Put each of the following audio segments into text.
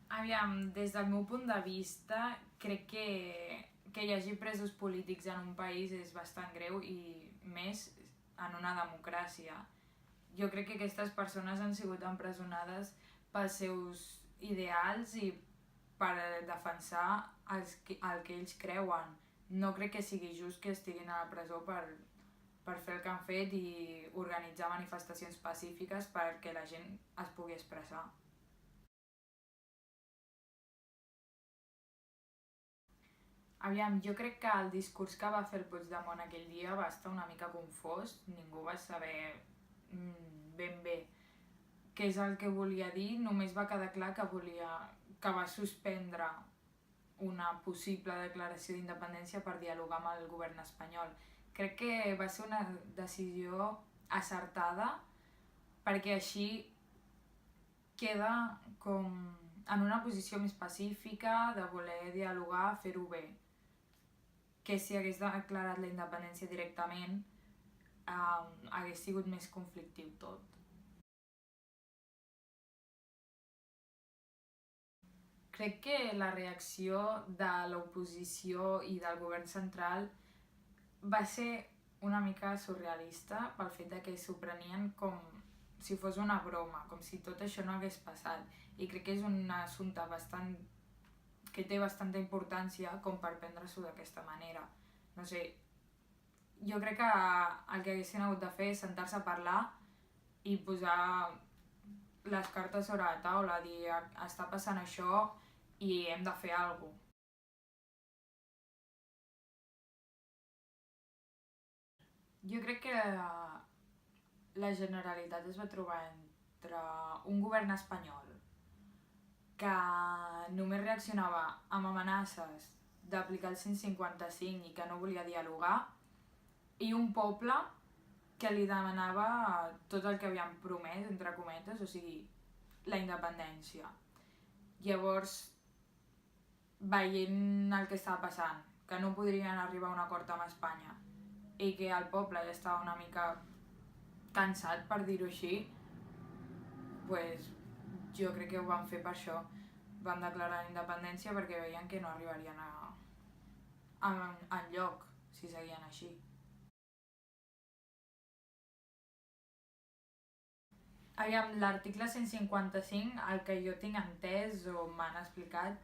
Aviam, des del meu punt de vista, crec que hi hagi presos polítics en un país és bastant greu i més en una democràcia. Jo crec que aquestes persones han sigut empresonades pels seus ideals i per defensar el que ells creuen. No crec que sigui just que estiguin a la presó per fer el que han fet i organitzar manifestacions pacífiques perquè la gent es pugui expressar. Aviam, jo crec que el discurs que va fer el Puigdemont aquell dia va estar una mica confós, ningú va saber ben bé què és el que volia dir, només va quedar clar que va suspendre una possible declaració d'independència per dialogar amb el govern espanyol. Crec que va ser una decisió acertada perquè així queda com en una posició més pacífica de voler dialogar, fer-ho bé, que si hagués declarat la independència directament hagués sigut més conflictiu tot. Crec que la reacció de l'oposició i del govern central va ser una mica surrealista pel fet de que s'ho prenien com si fos una broma, com si tot això no hagués passat. I crec que és un assumpte que té bastanta importància com per prendre-s'ho d'aquesta manera. No sé, jo crec que el que haguessin hagut de fer és sentar-se a parlar i posar les cartes sobre la taula, dir està passant això i hem de fer alguna cosa. Jo crec que la Generalitat es va trobar entre un govern espanyol que només reaccionava amb amenaces d'aplicar el 155 i que no volia dialogar, i un poble que li demanava tot el que havien promès, entre cometes, o sigui, la independència. Llavors, veient el que estava passant, que no podrien arribar a un acord amb Espanya i que el poble ja estava una mica cansat, per dir-ho així, pues, jo crec que ho van fer per això. Van declarar la independència perquè veien que no arribarien enlloc si seguien així. Aviam, l'article 155, el que jo tinc entès o m'han explicat,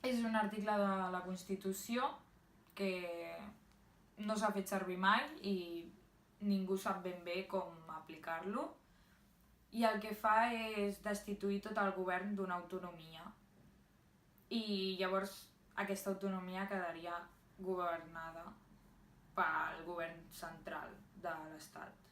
és un article de la Constitució que no s'ha fet servir mai i ningú sap ben bé com aplicar-lo, i el que fa és destituir tot el govern d'una autonomia i llavors aquesta autonomia quedaria governada pel govern central de l'Estat.